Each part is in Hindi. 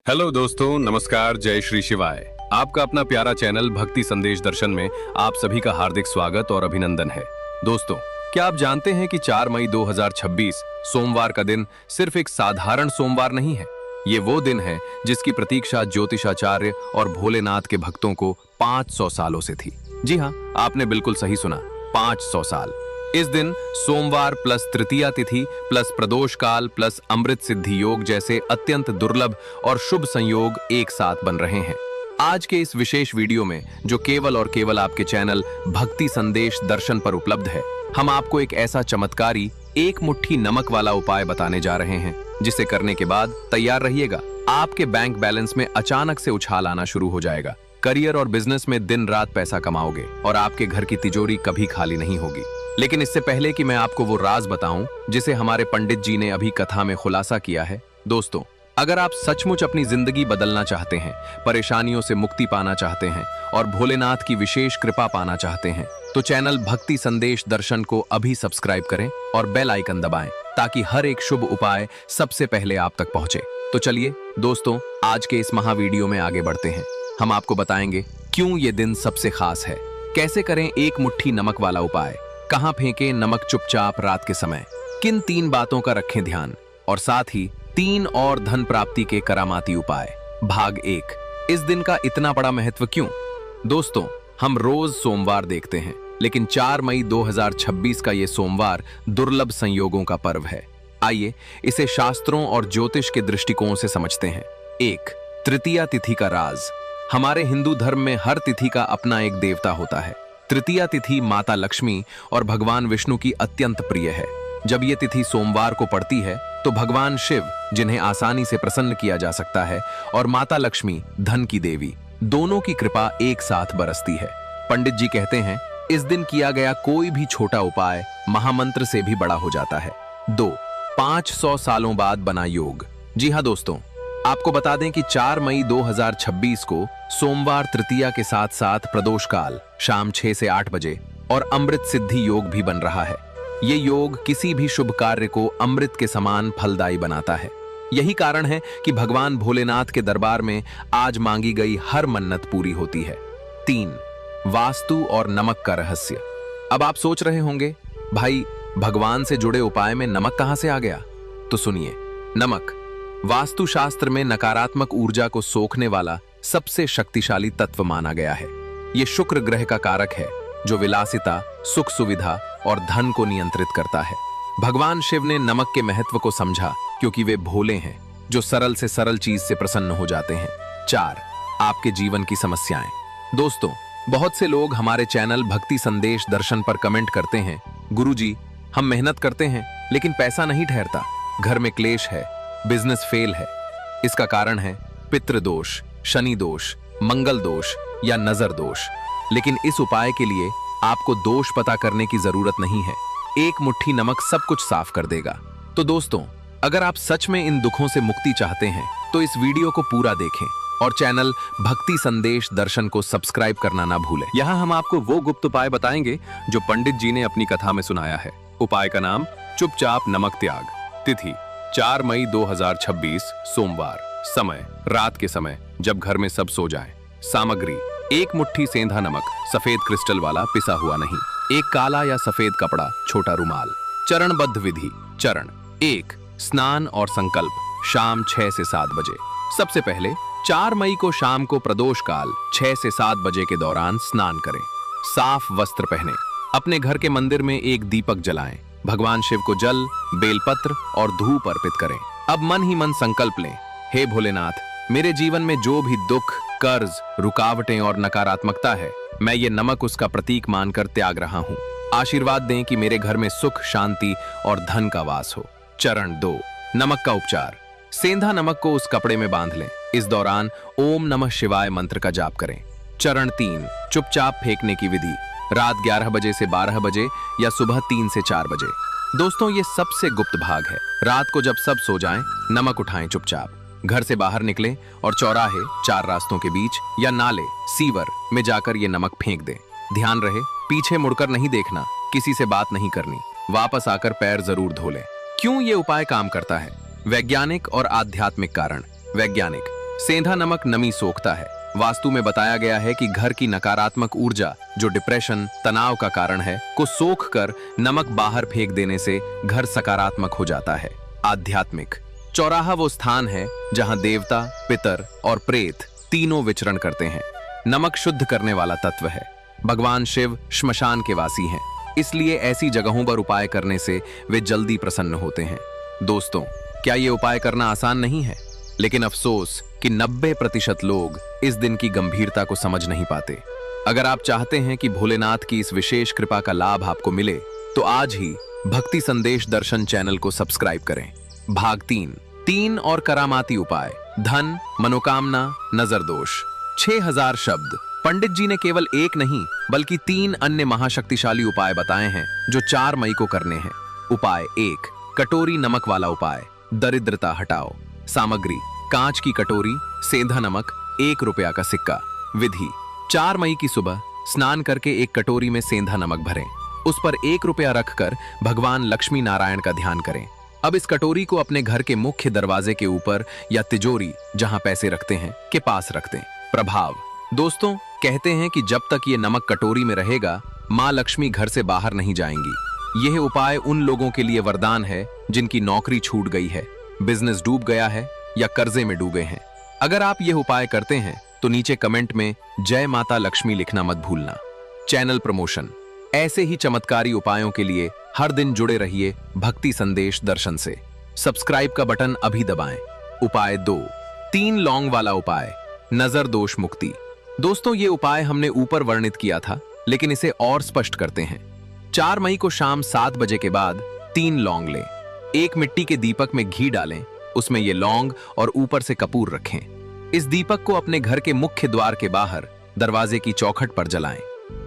हेलो दोस्तों, नमस्कार, जय श्री शिवाय। आपका अपना प्यारा चैनल भक्ति संदेश दर्शन में आप सभी का हार्दिक स्वागत और अभिनंदन है। दोस्तों, क्या आप जानते हैं कि 4 मई 2026 सोमवार का दिन सिर्फ एक साधारण सोमवार नहीं है। ये वो दिन है जिसकी प्रतीक्षा ज्योतिषाचार्य और भोलेनाथ के भक्तों को 500 सालों से थी। जी हाँ, आपने बिल्कुल सही सुना, 500 साल। इस दिन सोमवार प्लस तृतीया तिथि प्लस प्रदोष काल प्लस अमृत सिद्धि योग जैसे अत्यंत दुर्लभ और शुभ संयोग एक साथ बन रहे हैं। आज के इस विशेष वीडियो में, जो केवल और केवल आपके चैनल भक्ति संदेश दर्शन पर उपलब्ध है, हम आपको एक ऐसा चमत्कारी एक मुट्ठी नमक वाला उपाय बताने जा रहे हैं, जिसे करने के बाद तैयार रहिएगा, आपके बैंक बैलेंस में अचानक से उछाल आना शुरू हो जाएगा। करियर और बिजनेस में दिन रात पैसा कमाओगे और आपके घर की तिजोरी कभी खाली नहीं होगी। लेकिन इससे पहले कि मैं आपको वो राज बताऊं जिसे हमारे पंडित जी ने अभी कथा में खुलासा किया है, दोस्तों, अगर आप सचमुच अपनी जिंदगी बदलना चाहते हैं, परेशानियों से मुक्ति पाना चाहते हैं और भोलेनाथ की विशेष कृपा पाना चाहते हैं, तो चैनल भक्ति संदेश दर्शन को अभी सब्सक्राइब करें और बेल आइकन दबाएं, ताकि हर एक शुभ उपाय सबसे पहले आप तक पहुंचे। तो चलिए दोस्तों, आज के इस महावीडियो में आगे बढ़ते हैं। हम आपको बताएंगे क्यों ये दिन सबसे खास है, कैसे करें एक मुट्ठी नमक वाला उपाय, कहां फेंकें नमक चुपचाप रात के समय, किन 3 बातों का रखें ध्यान, और साथ ही 3 और धन प्राप्ति के करामाती उपाय। भाग 1, इस दिन का इतना बड़ा महत्व क्यों। दोस्तों, हम रोज सोमवार देखते हैं, लेकिन 4 मई 2026 का ये सोमवार दुर्लभ संयोगों का पर्व है। आइए इसे शास्त्रों और ज्योतिष के दृष्टिकोण से समझते हैं। 1, तृतीया तिथि का राज। हमारे हिंदू धर्म में हर तिथि का अपना एक देवता होता है। तृतीया तिथि माता लक्ष्मी और भगवान विष्णु की अत्यंत प्रिय है। जब ये तिथि सोमवार को पड़ती है तो भगवान शिव, जिन्हें आसानी से प्रसन्न किया जा सकता है, और माता लक्ष्मी, धन की देवी, दोनों की कृपा एक साथ बरसती है। पंडित जी कहते हैं, इस दिन किया गया कोई भी छोटा उपाय महामंत्र से भी बड़ा हो जाता है। 2, 500 सालों बाद बना योग। जी हाँ दोस्तों, आपको बता दें कि 4 मई 2026 को सोमवार तृतीया के साथ साथ प्रदोष काल शाम 6 से 8 बजे और अमृत सिद्धि योग भी बन रहा है। ये योग किसी भी शुभ कार्य को अमृत के समान फलदायी बनाता है। यही कारण है कि भगवान भोलेनाथ के दरबार में आज मांगी गई हर मन्नत पूरी होती है। 3, वास्तु और नमक का रहस्य। अब आप सोच रहे होंगे, भाई भगवान से जुड़े उपाय में नमक कहां से आ गया? तो सुनिए, नमक वास्तुशास्त्र में नकारात्मक ऊर्जा को सोखने वाला सबसे शक्तिशाली तत्व माना गया है। यह शुक्र ग्रह का कारक है, जो विलासिता, सुख सुविधा और धन को नियंत्रित करता है। भगवान शिव ने नमक के महत्व को समझा, क्योंकि वे भोले हैं, जो सरल से सरल चीज से प्रसन्न हो जाते हैं। 4, आपके जीवन की समस्याएं। दोस्तों, बहुत से लोग हमारे चैनल भक्ति संदेश दर्शन पर कमेंट करते हैं, गुरुजी, हम मेहनत करते हैं लेकिन पैसा नहीं ठहरता, घर में क्लेश है, बिजनेस फेल है। इसका कारण है पितृदोष, शनि दोष, मंगल दोष या नजर दोष। लेकिन इस उपाय के लिए आपको दोष पता करने की जरूरत नहीं है। एक मुट्ठी नमक सब कुछ साफ कर देगा। तो दोस्तों, अगर आप सच में इन दुखों से मुक्ति चाहते हैं तो इस वीडियो को पूरा देखें और चैनल भक्ति संदेश दर्शन को सब्सक्राइब करना ना भूलें। यहाँ हम आपको वो गुप्त उपाय बताएंगे जो पंडित जी ने अपनी कथा में सुनाया है। उपाय का नाम, चुपचाप नमक त्याग। तिथि 4 मई 2026 सोमवार। समय, रात के समय जब घर में सब सो जाएं। सामग्री, 1 मुट्ठी सेंधा नमक, सफेद क्रिस्टल वाला, पिसा हुआ नहीं। 1 काला या सफेद कपड़ा, छोटा रुमाल। चरणबद्ध विधि। चरण 1, स्नान और संकल्प, शाम 6 से 7 बजे। सबसे पहले 4 मई को शाम को प्रदोष काल 6 से 7 बजे के दौरान स्नान करें। साफ वस्त्र पहने, अपने घर के मंदिर में एक दीपक जलाएं, भगवान शिव को जल, बेलपत्र और धूप अर्पित करें। अब मन ही मन संकल्प लें, हे भोलेनाथ, मेरे जीवन में जो भी दुख, कर्ज, रुकावटें और नकारात्मकता है, मैं ये नमक उसका प्रतीक मानकर त्याग रहा हूँ। आशीर्वाद दें कि मेरे घर में सुख, शांति और धन का वास हो। चरण 2, नमक का उपचार। सेंधा नमक को उस कपड़े में बांध लें। इस दौरान ओम नमः शिवाय मंत्र का जाप करें। चरण 3, चुपचाप फेंकने की विधि। रात 11 बजे से 12 बजे या सुबह 3 से 4 बजे। दोस्तों, ये सबसे गुप्त भाग है। रात को जब सब सो जाएं, नमक उठाएं चुपचाप, घर से बाहर निकलें और चौराहे, 4 रास्तों के बीच या नाले, सीवर में जाकर ये नमक फेंक दें। ध्यान रहे, पीछे मुड़कर नहीं देखना, किसी से बात नहीं करनी, वापस आकर पैर जरूर धो लें। क्यों ये उपाय काम करता है? वैज्ञानिक और आध्यात्मिक कारण। वैज्ञानिक, सेंधा नमक नमी सोखता है। वास्तु में बताया गया है कि घर की नकारात्मक ऊर्जा, जो डिप्रेशन, तनाव का कारण है, को सोख कर नमक बाहर फेंक देने से घर सकारात्मक हो जाता है। आध्यात्मिक चौराहा वो स्थान है जहां देवता, पितर और प्रेत तीनों विचरण करते हैं। नमक शुद्ध करने वाला तत्व है। भगवान शिव श्मशान के वासी हैं, इसलिए ऐसी जगहों पर उपाय करने से वे जल्दी प्रसन्न होते हैं। दोस्तों, क्या ये उपाय करना आसान नहीं है? लेकिन अफसोस कि 90% लोग इस दिन की गंभीरता को समझ नहीं पाते। अगर आप चाहते हैं कि भोलेनाथ की इस विशेष कृपा का लाभ आपको मिले, तो आज ही भक्ति संदेश दर्शन चैनल को सब्सक्राइब करें। भाग 3 और करामाती उपाय। धन, मनोकामना, नजर दोष। 6000 शब्द। पंडित जी ने केवल एक नहीं बल्कि 3 अन्य महाशक्तिशाली उपाय बताए हैं जो 4 मई को करने हैं। उपाय 1, कटोरी नमक वाला उपाय। दरिद्रता हटाओ। सामग्री: कांच की कटोरी, सेंधा नमक, 1 रुपया का सिक्का। विधि: 4 मई की सुबह स्नान करके एक कटोरी में सेंधा नमक भरें। उस पर 1 रुपया रखकर भगवान लक्ष्मी नारायण का ध्यान करें। अब इस कटोरी को अपने घर के मुख्य दरवाजे के ऊपर या तिजोरी, जहां पैसे रखते हैं, के पास रख दें। प्रभाव: दोस्तों, कहते हैं कि जब तक ये नमक कटोरी में रहेगा, मां लक्ष्मी घर से बाहर नहीं जाएंगी। यह उपाय उन लोगों के लिए वरदान है जिनकी नौकरी छूट गई है, बिजनेस डूब गया है या कर्जे में डूबे हैं। अगर आप यह उपाय करते हैं तो नीचे कमेंट में जय माता लक्ष्मी लिखना मत भूलना। चैनल प्रमोशन: ऐसे ही चमत्कारी उपायों के लिए हर दिन जुड़े रहिए भक्ति संदेश दर्शन से। सब्सक्राइब का बटन अभी दबाएं। उपाय 2, 3 लौंग वाला उपाय। नजर दोष मुक्ति। दोस्तों, ये उपाय हमने ऊपर वर्णित किया था, लेकिन इसे और स्पष्ट करते हैं। 4 मई को शाम 7 बजे के बाद 3 लौंग लें। एक मिट्टी के दीपक में घी डालें, उसमें ये लौंग और ऊपर से कपूर रखें। इस दीपक को अपने घर के मुख्य द्वार के बाहर दरवाजे की चौखट पर जलाएं।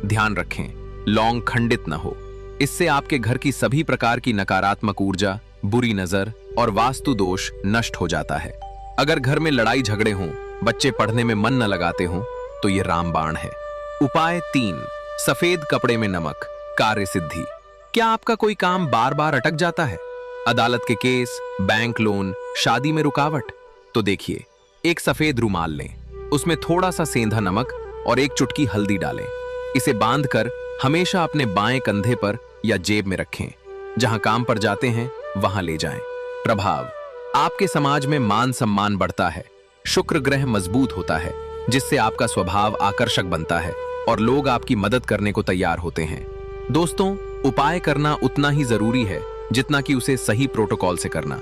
ध्यान रखें, लौंग खंडित न हो। इससे आपके घर की सभी प्रकार की नकारात्मक ऊर्जा, बुरी नजर और वास्तु दोष नष्ट हो जाता है। अगर घर में लड़ाई झगड़े हों, बच्चे पढ़ने में मन न लगाते हों, तो ये रामबाण है। उपाय 3, सफेद कपड़े में नमक। कार्य सिद्धि। क्या आपका कोई काम बार बार अटक जाता है? अदालत के केस, बैंक लोन, शादी में रुकावट? तो देखिए, एक सफेद रुमाल लें, उसमें थोड़ा सा सेंधा नमक और 1 चुटकी हल्दी डालें। इसे बांधकर हमेशा अपने बाएं कंधे पर या जेब में रखें। जहां काम पर जाते हैं वहां ले जाएं। प्रभाव: आपके समाज में मान सम्मान बढ़ता है, शुक्र ग्रह मजबूत होता है, जिससे आपका स्वभाव आकर्षक बनता है और लोग आपकी मदद करने को तैयार होते हैं। दोस्तों, उपाय करना उतना ही जरूरी है जितना कि उसे सही प्रोटोकॉल से करना।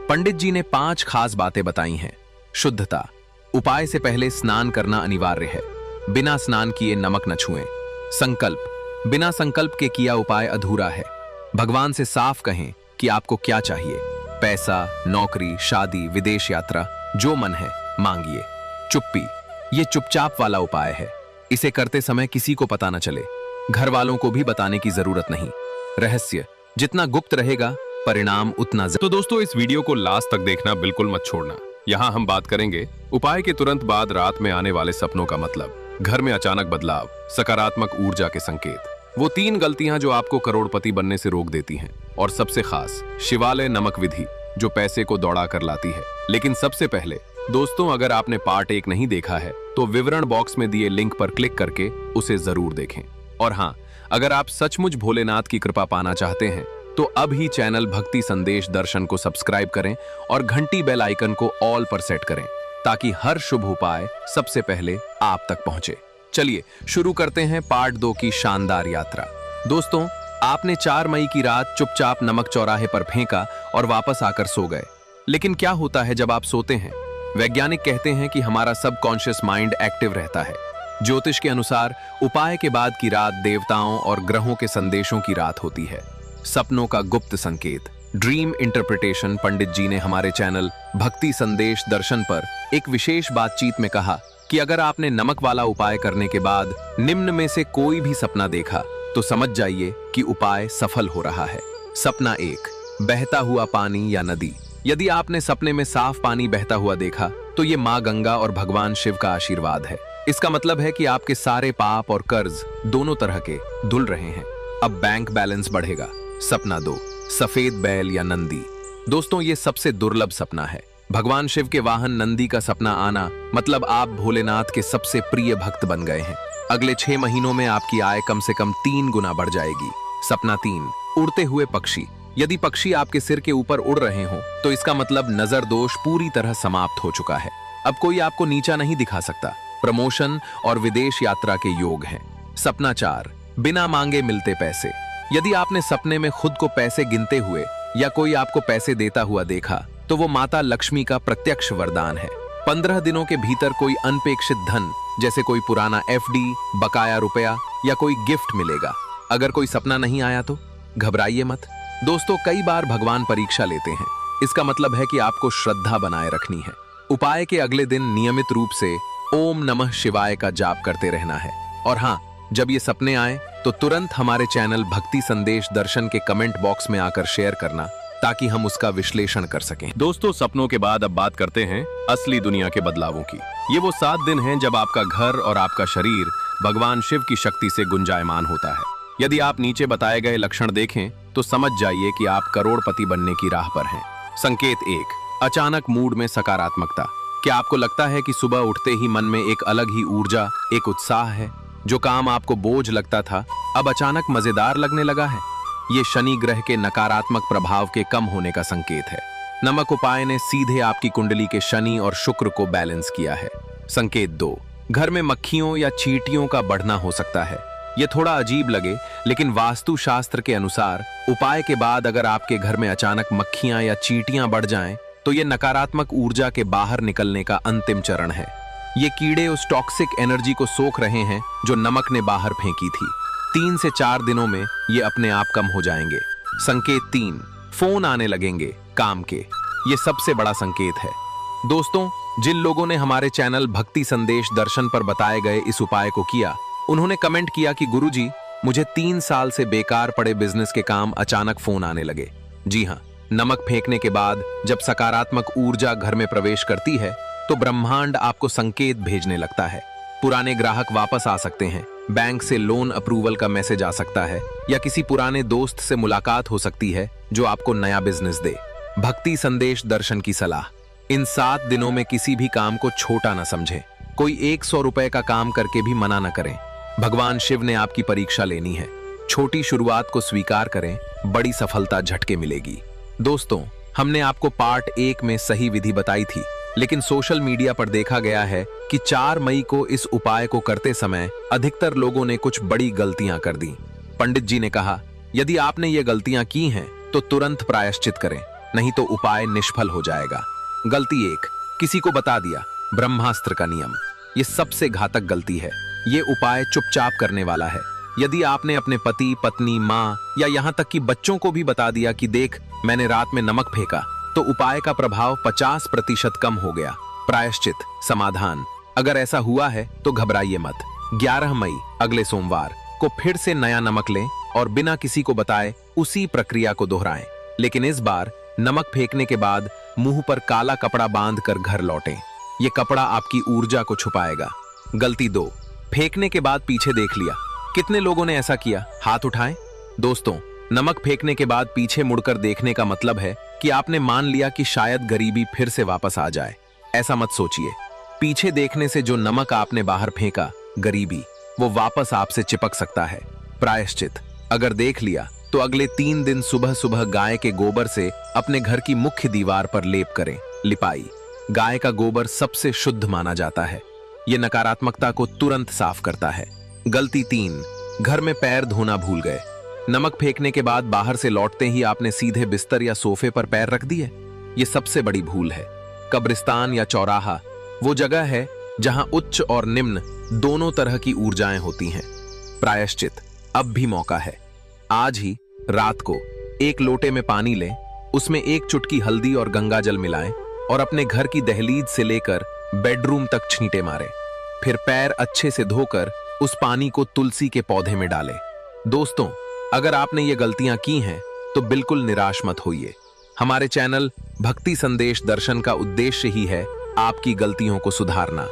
पंडित जी ने 5 खास बातें बताई हैं। शुद्धता: उपाय से पहले स्नान करना अनिवार्य है। बिना स्नान किए नमक न छुएं। संकल्प: बिना संकल्प के किया उपाय अधूरा है। भगवान से साफ कहें कि आपको क्या चाहिए। पैसा, नौकरी, शादी, विदेश यात्रा, जो मन है मांगिए। चुप्पी: ये चुपचाप वाला उपाय है। इसे करते समय किसी को पता न चले, घर वालों को भी बताने की जरूरत नहीं। रहस्य: जितना गुप्त रहेगा, परिणाम उतना तो दोस्तों, इस वीडियो को लास्ट तक देखना बिल्कुल मत छोड़ना। यहाँ हम बात करेंगे उपाय के तुरंत बाद रात में आने वाले सपनों का मतलब, घर में अचानक बदलाव, सकारात्मक ऊर्जा के संकेत, वो 3 गलतियां जो आपको करोड़पति बनने से रोक देती हैं, और सबसे खास शिवालय नमक विधि जो पैसे को दौड़ा कर लाती है। लेकिन सबसे पहले दोस्तों, अगर आपने पार्ट 1 नहीं देखा है तो विवरण बॉक्स में दिए लिंक पर क्लिक करके उसे जरूर देखें। और हाँ, अगर आप सचमुच भोलेनाथ की कृपा पाना चाहते हैं तो अब ही चैनल भक्ति संदेश दर्शन को सब्सक्राइब करें और घंटी बेल आइकन को ऑल पर सेट करें, ताकि हर शुभ उपाय सबसे पहले आप तक पहुंचे। चलिए शुरू करते हैं पार्ट 2 की शानदार यात्रा। दोस्तों, आपने 4 मई की रात चुपचाप नमक चौराहे पर फेंका और वापस आकर सो गए। लेकिन क्या होता है जब आप सोते हैं? वैज्ञानिक कहते हैं कि हमारा सबकॉन्शियस माइंड एक्टिव रहता है। ज्योतिष के अनुसार उपाय के बाद की रात देवताओं और ग्रहों के संदेशों की रात होती है। सपनों का गुप्त संकेत, ड्रीम इंटरप्रिटेशन। पंडित जी ने हमारे चैनल भक्ति संदेश दर्शन पर एक विशेष बातचीत में कहा कि अगर आपने नमक वाला उपाय करने के बाद निम्न में से कोई भी सपना देखा तो समझ जाइए कि उपाय सफल हो रहा है। सपना 1, बहता हुआ पानी या नदी। यदि आपने सपने में साफ पानी बहता हुआ देखा तो ये माँ गंगा और भगवान शिव का आशीर्वाद है। इसका मतलब है कि आपके सारे पाप और कर्ज दोनों तरह के धुल रहे हैं। अब बैंक बैलेंस बढ़ेगा। सपना 2, सफेद बैल या नंदी। दोस्तों, ये सबसे दुर्लभ सपना है। भगवान शिव के वाहन नंदी का सपना आना मतलब आप भोलेनाथ के सबसे प्रिय भक्त बन गए हैं। अगले 6 महीनों में आपकी आय कम से कम 3 गुना बढ़ जाएगी। सपना 3, उड़ते हुए पक्षी। यदि पक्षी आपके सिर के ऊपर उड़ रहे हो तो इसका मतलब नजर दोष पूरी तरह समाप्त हो चुका है। अब कोई आपको नीचा नहीं दिखा सकता। प्रमोशन और विदेश यात्रा के योग हैं। सपना 4, बिना मांगे मिलते पैसे। यदि आपने सपने में खुद को पैसे गिनते हुए या कोई आपको पैसे देता हुआ देखा तो वो माता लक्ष्मी का प्रत्यक्ष वरदान है। 15 दिनों के भीतर कोई अनपेक्षित धन जैसे कोई पुराना एफडी, बकाया रुपया या कोई गिफ्ट मिलेगा। अगर कोई सपना नहीं आया तो घबराइए मत। दोस्तों, कई बार भगवान परीक्षा लेते हैं। इसका मतलब है कि आपको श्रद्धा बनाए रखनी है। उपाय के अगले दिन नियमित रूप से ओम नमः शिवाय का जाप करते रहना है। और हाँ, जब ये सपने आए तो तुरंत हमारे चैनल भक्ति संदेश दर्शन के कमेंट बॉक्स में आकर शेयर करना ताकि हम उसका विश्लेषण कर सकें। दोस्तों, सपनों के बाद अब बात करते हैं असली दुनिया के बदलावों की। ये वो 7 दिन हैं जब आपका घर और आपका शरीर भगवान शिव की शक्ति से गुंजायमान होता है। यदि आप नीचे बताए गए लक्षण देखें तो समझ जाइए कि आप करोड़पति बनने की राह पर हैं। संकेत 1, अचानक मूड में सकारात्मकता। क्या आपको लगता है कि सुबह उठते ही मन में एक अलग ही ऊर्जा, एक उत्साह है? जो काम आपको बोझ लगता था अब अचानक मजेदार लगने लगा है। ये शनि ग्रह के नकारात्मक प्रभाव के कम होने का संकेत है। नमक उपाय ने सीधे आपकी कुंडली के शनि और शुक्र को बैलेंस किया है। संकेत 2, घर में मक्खियों या चींटियों का बढ़ना हो सकता है। ये थोड़ा अजीब लगे, लेकिन वास्तु शास्त्र के अनुसार उपाय के बाद अगर आपके घर में अचानक मक्खियां या चींटियां बढ़ जाएं, तो ये नकारात्मक ऊर्जा के बाहर निकलने का अंतिम चरण है। ये कीड़े उस टॉक्सिक एनर्जी को सोख रहे हैं जो नमक ने बाहर फेंकी थी। 3 से 4 दिनों में ये अपने आप कम हो जाएंगे। संकेत 3, फोन आने लगेंगे काम के। ये सबसे बड़ा संकेत है। दोस्तों, जिन लोगों ने हमारे चैनल भक्ति संदेश दर्शन पर बताए गए इस उपाय को किया, उन्होंने कमेंट किया कि गुरुजी, मुझे 3 साल से बेकार पड़े बिजनेस के काम अचानक फोन आने लगे। जी हाँ, नमक फेंकने के बाद जब सकारात्मक ऊर्जा घर में प्रवेश करती है तो ब्रह्मांड आपको संकेत भेजने लगता है। पुराने ग्राहक वापस आ सकते हैं, बैंक से लोन अप्रूवल का मैसेज आ सकता है या किसी पुराने दोस्त से मुलाकात हो सकती है जो आपको नया बिजनेस दे। भक्ति संदेश दर्शन की सलाह, इन 7 दिनों में किसी भी काम को छोटा न समझें। कोई 100 रुपए का काम करके भी मना न करें। भगवान शिव ने आपकी परीक्षा लेनी है। छोटी शुरुआत को स्वीकार करें, बड़ी सफलता झटके मिलेगी। दोस्तों, हमने आपको पार्ट 1 में सही विधि बताई थी, लेकिन सोशल मीडिया पर देखा गया है कि 4 मई को इस उपाय को करते समय अधिकतर लोगों ने कुछ बड़ी गलतियां कर दी। पंडित जी ने कहा, यदि आपने ये गलतियां की हैं तो तुरंत प्रायश्चित करें, नहीं तो उपाय निष्फल हो जाएगा। गलती 1, किसी को बता दिया। ब्रह्मास्त्र का नियम, ये सबसे घातक गलती है। ये उपाय चुपचाप करने वाला है। यदि आपने अपने पति, पत्नी, माँ या यहाँ तक कि बच्चों को भी बता दिया कि देख, मैंने रात में नमक फेंका, तो उपाय का प्रभाव 50% कम हो गया। प्रायश्चित, समाधान, अगर ऐसा हुआ है तो घबराइए मत। 11 मई अगले सोमवार को फिर से नया नमक लें और बिना किसी को बताए उसी प्रक्रिया को दोहराएं। लेकिन इस बार नमक फेंकने के बाद मुंह पर काला कपड़ा बांधकर घर लौटें। ये कपड़ा आपकी ऊर्जा को छुपाएगा। गलती 2, फेंकने के बाद पीछे देख लिया। कितने लोगों ने ऐसा किया? हाथ उठाएं। दोस्तों, नमक फेंकने के बाद पीछे मुड़कर देखने का मतलब है कि आपने मान लिया कि शायद गरीबी फिर से वापस आ जाए। ऐसा मत सोचिए। पीछे देखने से जो नमक आपने बाहर फेंका, गरीबी, वो वापस आपसे चिपक सकता है। प्रायश्चित, अगर देख लिया तो अगले 3 दिन सुबह सुबह गाय के गोबर से अपने घर की मुख्य दीवार पर लेप करें। लिपाई, गाय का गोबर सबसे शुद्ध माना जाता है। ये नकारात्मकता को तुरंत साफ करता है। गलती 3, घर में पैर धोना भूल गए। नमक फेंकने के बाद बाहर से लौटते ही आपने सीधे बिस्तर या सोफे पर पैर रख दिए। ये सबसे बड़ी भूल है। कब्रिस्तान या चौराहा वो जगह है जहां उच्च और निम्न दोनों तरह की ऊर्जाएं होती हैं। प्रायश्चित, अब भी मौका है। आज ही रात को एक लोटे में पानी लें, उसमें 1 चुटकी हल्दी और गंगाजल मिलाएं और अपने घर की दहलीज से लेकर बेडरूम तक छींटे मारें। फिर पैर अच्छे से धोकर उस पानी को तुलसी के पौधे में डालें। दोस्तों, अगर आपने ये गलतियां की हैं तो बिल्कुल निराश मत होइए। हमारे चैनल भक्ति संदेश दर्शन का उद्देश्य ही है आपकी गलतियों को सुधारना।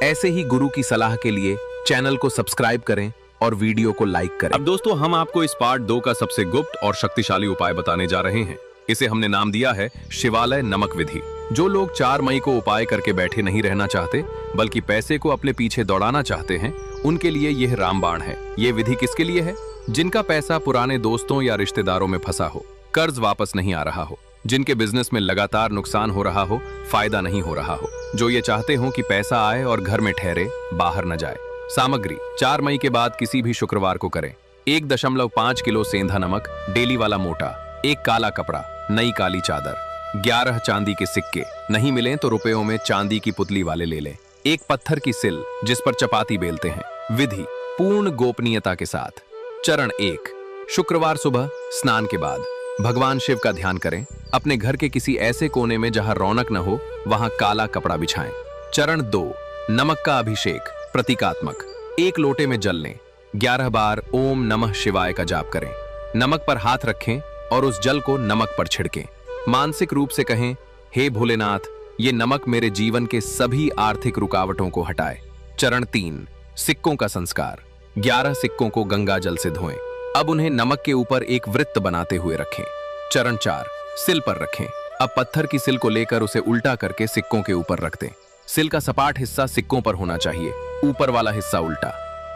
ऐसे ही गुरु की सलाह के लिए चैनल को सब्सक्राइब करें और वीडियो को लाइक करें। अब दोस्तों, हम आपको इस पार्ट 2 का सबसे गुप्त और शक्तिशाली उपाय बताने जा रहे हैं। इसे हमने नाम दिया है शिवालय नमक विधि, जो लोग 4 मई को उपाय करके बैठे नहीं रहना चाहते बल्कि पैसे को अपने पीछे दौड़ाना चाहते हैं, उनके लिए यह रामबाण है। ये विधि किसके लिए है? जिनका पैसा पुराने दोस्तों या रिश्तेदारों में फंसा हो, कर्ज वापस नहीं आ रहा हो, जिनके बिजनेस में लगातार नुकसान हो रहा हो, फायदा नहीं हो रहा हो, जो ये चाहते हो कि पैसा आए और घर में ठहरे, बाहर न जाए। सामग्री 4 मई के बाद किसी भी शुक्रवार को करें। 1.5 किलो सेंधा नमक, डेली वाला मोटा, 1 काला कपड़ा, नई काली चादर, 11 चांदी के सिक्के, नहीं मिलें तो रुपयों में चांदी की पुतली वाले ले लें, 1 पत्थर की सिल जिस पर चपाती बेलते हैं। विधि पूर्ण गोपनीयता के साथ। चरण 1, शुक्रवार सुबह स्नान के बाद भगवान शिव का ध्यान करें। अपने घर के किसी ऐसे कोने में जहां रौनक न हो वहां काला कपड़ा बिछाएं। चरण 2, नमक का अभिषेक, प्रतीकात्मक। 1 लोटे में जल लें, 11 बार ओम नमः शिवाय का जाप करें। नमक पर हाथ रखें और उस जल को नमक पर छिड़कें। मानसिक रूप से कहें, हे भोलेनाथ, ये नमक मेरे जीवन के सभी आर्थिक रुकावटों को हटाए। चरण 3, सिक्कों का संस्कार। 11 सिक्कों को गंगा जल से धोएं। अब उन्हें नमक के ऊपर एक वृत्त बनाते हुए रखें। चरण 4, सिल पर रखें। अब पत्थर की सिल को लेकर उसे उल्टा करके सिक्कों के ऊपर रख दें। सिल का सपाट हिस्सा सिक्कों पर होना चाहिए, ऊपर वाला हिस्सा उल्टा।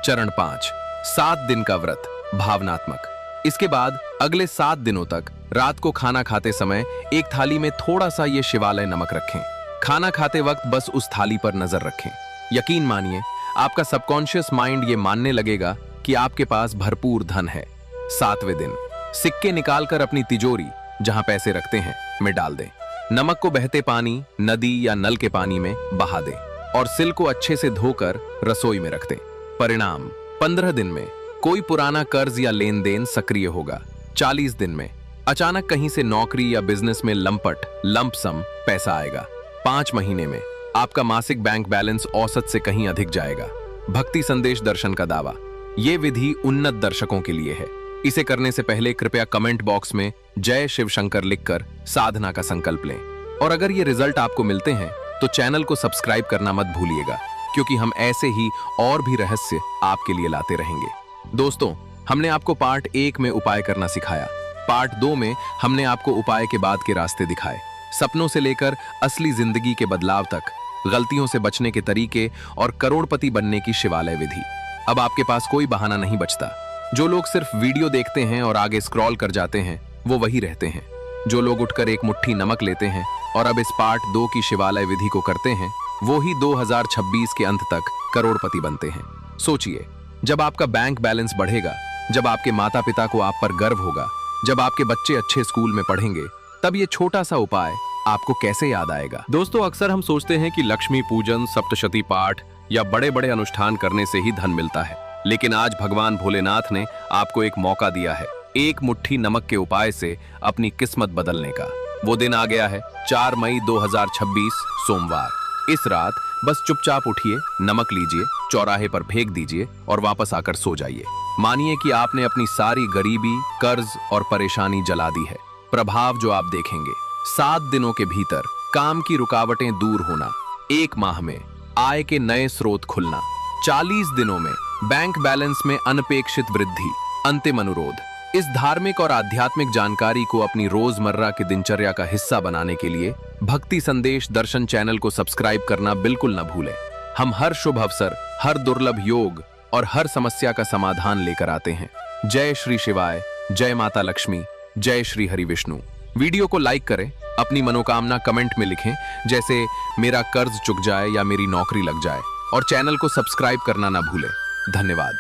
चरण 5, 7 दिन का व्रत, भावनात्मक। इसके बाद अगले 7 दिनों तक रात को खाना खाते समय एक थाली में थोड़ा सा ये शिवालय नमक रखें। खाना खाते वक्त बस उस थाली पर नजर रखें। यकीन मानिए, आपका सबकॉन्शियस माइंड ये मानने लगेगा कि आपके पास भरपूर धन है। 7वें दिन सिक्के निकालकर अपनी तिजोरी, जहां पैसे रखते हैं, में डाल दें। नमक को बहते पानी, नदी या नल के पानी में बहा दें और सिल को अच्छे से धोकर रसोई में रख दें। परिणाम 15 दिन में कोई पुराना कर्ज या लेन देन सक्रिय होगा। 40 दिन में अचानक कहीं से नौकरी या बिजनेस में लंप सम पैसा आएगा। 5 महीने में आपका मासिक बैंक बैलेंस औसत से कहीं अधिक जाएगा। भक्ति संदेश दर्शन का दावा, ये विधि उन्नत दर्शकों के लिए है। इसे करने से पहले कृपया कमेंट बॉक्स में जय शिव शंकर लिखकर साधना का संकल्प लें। और अगर ये रिजल्ट आपको मिलते हैं तो चैनल को सब्सक्राइब करना मत भूलिएगा, क्योंकि हम ऐसे ही और भी रहस्य आपके लिए लाते रहेंगे। दोस्तों, हमने आपको पार्ट 1 में उपाय करना सिखाया। पार्ट 2 में हमने आपको उपाय के बाद के रास्ते दिखाए। सपनों से लेकर असली जिंदगी के बदलाव तक, गलतियों से बचने के तरीके और करोड़पति बनने की शिवालय विधि। अब आपके पास कोई बहाना नहीं बचता। जो लोग सिर्फ वीडियो देखते हैं और आगे स्क्रॉल कर जाते हैं, वो वही रहते हैं। जो लोग उठकर एक मुट्ठी नमक लेते हैं और अब इस पार्ट 2 की शिवालय विधि को करते हैं, वो ही 2026 के अंत तक करोड़पति बनते हैं। सोचिए, जब आपका बैंक बैलेंस बढ़ेगा, जब आपके माता पिता को आप पर गर्व होगा, जब आपके बच्चे अच्छे स्कूल में पढ़ेंगे, तब ये छोटा सा उपाय आपको कैसे याद आएगा? दोस्तों, अक्सर हम सोचते हैं कि लक्ष्मी पूजन, सप्तशती पाठ या बड़े बड़े अनुष्ठान करने से ही धन मिलता है, लेकिन आज भगवान भोलेनाथ ने आपको एक मौका दिया है, एक मुट्ठी नमक के उपाय से अपनी किस्मत बदलने का। वो दिन आ गया है, 4 मई 2026 सोमवार। इस रात बस चुपचाप उठिए, नमक लीजिए, चौराहे पर फेंक दीजिए और वापस आकर सो जाइए। मानिए कि आपने अपनी सारी गरीबी, कर्ज और परेशानी जला दी है। प्रभाव जो आप देखेंगे, 7 दिनों के भीतर काम की रुकावटें दूर होना, 1 माह में आय के नए स्रोत खुलना, 40 दिनों में बैंक बैलेंस में अनपेक्षित वृद्धि। अंतिम अनुरोध, इस धार्मिक और आध्यात्मिक जानकारी को अपनी रोजमर्रा की दिनचर्या का हिस्सा बनाने के लिए भक्ति संदेश दर्शन चैनल को सब्सक्राइब करना बिल्कुल न भूलें। हम हर शुभ अवसर, हर दुर्लभ योग और हर समस्या का समाधान लेकर आते हैं। जय श्री शिवाय, जय माता लक्ष्मी, जय श्री हरि विष्णु। वीडियो को लाइक करें, अपनी मनोकामना कमेंट में लिखें, जैसे मेरा कर्ज चुक जाए या मेरी नौकरी लग जाए, और चैनल को सब्सक्राइब करना ना भूलें। धन्यवाद।